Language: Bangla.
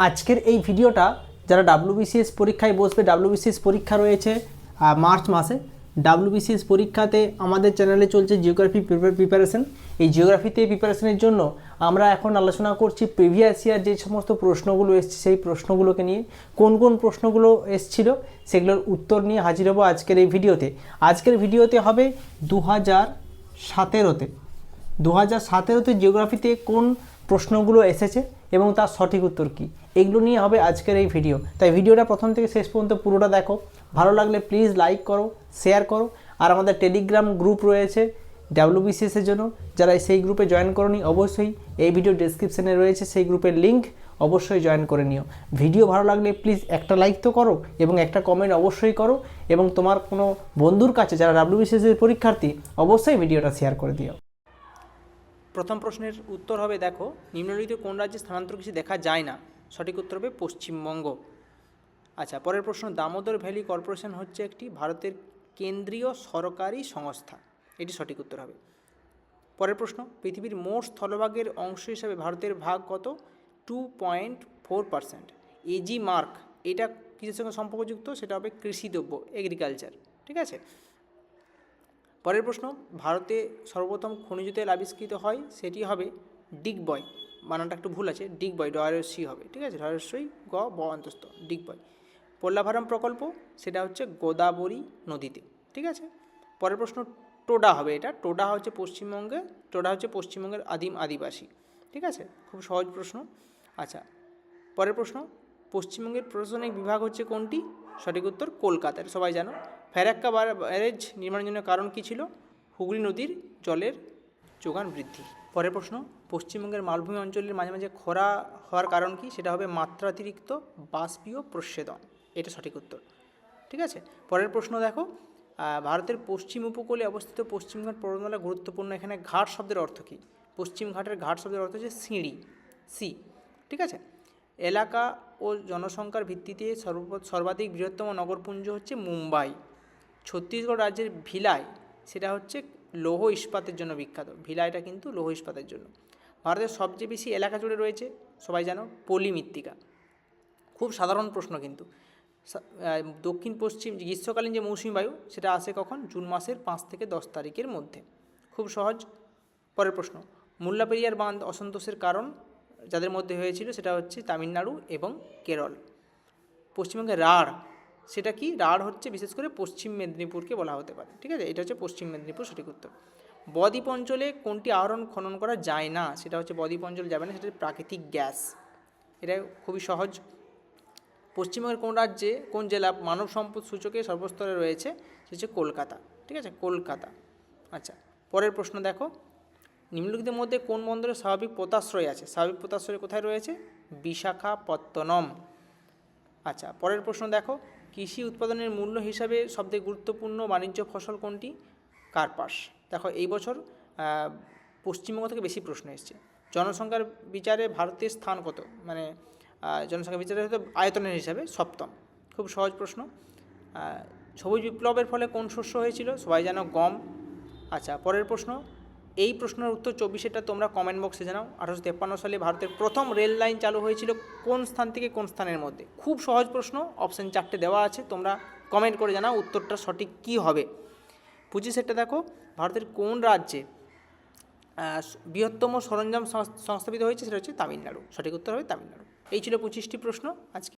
আজকের এই ভিডিওটা যারা ডাব্লিউবিসিএস পরীক্ষায় বসবে, ডাব্লিউবিসিএস পরীক্ষা রয়েছে মার্চ মাসে। ডাব্লিউবিসিএস পরীক্ষাতে আমাদের চ্যানেলে চলছে জিওগ্রাফি প্রিপারেশন। এই জিওগ্রাফিতে প্রিপারেশনের জন্য আমরা এখন আলোচনা করছি প্রিভিয়াস ইয়ার যে সমস্ত প্রশ্নগুলো এসছে সেই প্রশ্নগুলোকে নিয়ে। কোন কোন প্রশ্নগুলো এসছিল সেগুলোর উত্তর নিয়ে হাজির হবো আজকের এই ভিডিওতে। আজকের ভিডিওতে হবে 2017-তে 2017-তে জিওগ্রাফিতে কোন প্রশ্নগুলো এসেছে এবং তার সঠিক উত্তর কী, এগুলো নিয়ে হবে আজকের এই ভিডিও। তাই ভিডিওটা প্রথম থেকে শেষ পর্যন্ত পুরোটা দেখো। ভালো লাগলে প্লিজ লাইক করো, শেয়ার করো। আর আমাদের টেলিগ্রাম গ্রুপ রয়েছে ডাব্লিউবিসিএসের জন্য, যারা সেই গ্রুপে জয়েন করোনি অবশ্যই এই ভিডিও ডেসক্রিপশনে রয়েছে সেই গ্রুপের লিঙ্ক, অবশ্যই জয়েন করে নিও। ভিডিও ভালো লাগলে প্লিজ একটা লাইক তো করো এবং একটা কমেন্ট অবশ্যই করো, এবং তোমার কোনো বন্ধুর কাছে যারা ডাব্লিউবিসিএসের পরীক্ষার্থী অবশ্যই ভিডিওটা শেয়ার করে দিও। প্রথম প্রশ্নের উত্তর হবে, দেখো, নিম্নলিখিত কোন রাজ্যে স্থানান্তর কৃষি দেখা যায় না? সঠিক উত্তর হবে পশ্চিমবঙ্গ। আচ্ছা, পরের প্রশ্ন, দামোদর ভ্যালি কর্পোরেশন হচ্ছে একটি ভারতের কেন্দ্রীয় সরকারি সংস্থা। এটি সঠিক উত্তর হবে। পরের প্রশ্ন, পৃথিবীর মোট স্থলভাগের অংশ হিসাবে ভারতের ভাগ কত? 2.4%। এজি মার্ক এটা কিসের সঙ্গে সম্পর্কযুক্ত? সেটা হবে কৃষিদ্রব্য, এগ্রিকালচার। ঠিক আছে। পরের প্রশ্ন, ভারতে সর্বপ্রথম খনিজ তেল আবিষ্কৃত হয়, সেটি হবে ডিগবয়। বানানটা একটু ভুল আছে, ডিগবয়, ডয়ারসি হবে। ঠিক আছে, ডয়ারসই গ ব অন্তস্থ, ডিগবয়। পোল্লাভারাম প্রকল্প সেটা হচ্ছে গোদাবরী নদীতে। ঠিক আছে। পরের প্রশ্ন, টোডা হবে এটা। টোডা হচ্ছে পশ্চিমবঙ্গের আদিম আদিবাসী। ঠিক আছে, খুব সহজ প্রশ্ন। আচ্ছা, পরের প্রশ্ন, পশ্চিমবঙ্গের প্রশাসনিক বিভাগ হচ্ছে কোনটি? সঠিক উত্তর কলকাতার, সবাই জানো। ফ্যারাক্কা ব্যারেজ নির্মাণের জন্য কারণ কী ছিল? হুগলি নদীর জলের যোগান বৃদ্ধি। পরের প্রশ্ন, পশ্চিমবঙ্গের মালভূমি অঞ্চলের মাঝে মাঝে খরা হওয়ার কারণ কি? সেটা হবে মাত্রাতিরিক্ত বাষ্পীয় প্রস্বেদন। এটা সঠিক উত্তর। ঠিক আছে। পরের প্রশ্ন দেখো, ভারতের পশ্চিম উপকূলে অবস্থিত পশ্চিমঘাট পর্বতমালা গুরুত্বপূর্ণ। এখানে ঘাট শব্দের অর্থ কী? পশ্চিম ঘাটের ঘাট শব্দের অর্থ হচ্ছে সিঁড়ি, সি। ঠিক আছে। এলাকা ও জনসংখ্যার ভিত্তিতে সর্বাধিক বৃহত্তম নগরপুঞ্জ হচ্ছে মুম্বাই। ছত্তিশগড় রাজ্যের ভিলাই সেটা হচ্ছে লৌহ ইস্পাতের জন্য বিখ্যাত। ভিলাইটা কিন্তু লৌহ ইস্পাতের জন্য। ভারতের সবচেয়ে বেশি এলাকা জুড়ে রয়েছে, সবাই জানো, পলি মৃত্তিকা। খুব সাধারণ প্রশ্ন কিন্তু। দক্ষিণ পশ্চিম গ্রীষ্মকালীন যে মৌসুমী বায়ু সেটা আসে কখন? জুন মাসের 5 থেকে 10 তারিখের মধ্যে। খুব সহজ। পরের প্রশ্ন, মুল্লাপেরিয়ার বাঁধ অসন্তোষের কারণ যাদের মধ্যে হয়েছিল সেটা হচ্ছে তামিলনাড়ু এবং কেরল। পশ্চিমবঙ্গে রাঢ় সেটা কি? রাঢ় হচ্ছে বিশেষ করে পশ্চিম মেদিনীপুরকে বলা হতে পারে। ঠিক আছে, এটা হচ্ছে পশ্চিম মেদিনীপুর, সঠিক উত্তর। বদ্বীপ অঞ্চলে কোনটি আহরণ খনন করা যায় না? সেটা হচ্ছে বদ্বীপ অঞ্চলে যাবে না, সেটা হচ্ছে প্রাকৃতিক গ্যাস। এটা খুবই সহজ। পশ্চিমবঙ্গের কোন রাজ্যে কোন জেলা মানব সম্পদ সূচকে সর্বস্তরে রয়েছে? সেটা হচ্ছে কলকাতা। ঠিক আছে, কলকাতা। আচ্ছা, পরের প্রশ্ন দেখো, নিম্নলিখিতের মধ্যে কোন বন্দরে স্বাভাবিক পোতাশ্রয় আছে? স্বাভাবিক পোতাশ্রয় কোথায় রয়েছে? বিশাখাপত্তনম। আচ্ছা, পরের প্রশ্ন দেখো, কৃষি উৎপাদনের মূল্য হিসাবে সবথেকে গুরুত্বপূর্ণ বাণিজ্য ফসল কোনটি? কার্পাস। দেখো, এই বছর পশ্চিমবঙ্গ থেকে বেশি প্রশ্ন এসেছে। জনসংখ্যার বিচারে ভারতের স্থান কত? মানে জনসংখ্যা বিচারে হয়তো আয়তনের হিসাবে সপ্তম। খুব সহজ প্রশ্ন। সবুজ বিপ্লবের ফলে কোন শস্য হয়েছিল? সবাই জানো, গম। আচ্ছা, পরের প্রশ্ন, এই প্রশ্নের উত্তর 24টা তোমরা কমেন্ট বক্সে জানাও। 1853 সালে ভারতের প্রথম রেল লাইন চালু হয়েছিল কোন স্থান থেকে কোন স্থানের মধ্যে? খুব সহজ প্রশ্ন, অপশান 4টে দেওয়া আছে, তোমরা কমেন্ট করে জানাও উত্তরটা সঠিক কী হবে। 25টা দেখো, ভারতের কোন রাজ্যে বৃহত্তম সরঞ্জাম সংস্থাপিত হয়েছে? সেটা হচ্ছে তামিলনাড়ু। সঠিক উত্তর হবে তামিলনাড়ু। এই ছিল 25টি প্রশ্ন আজকে।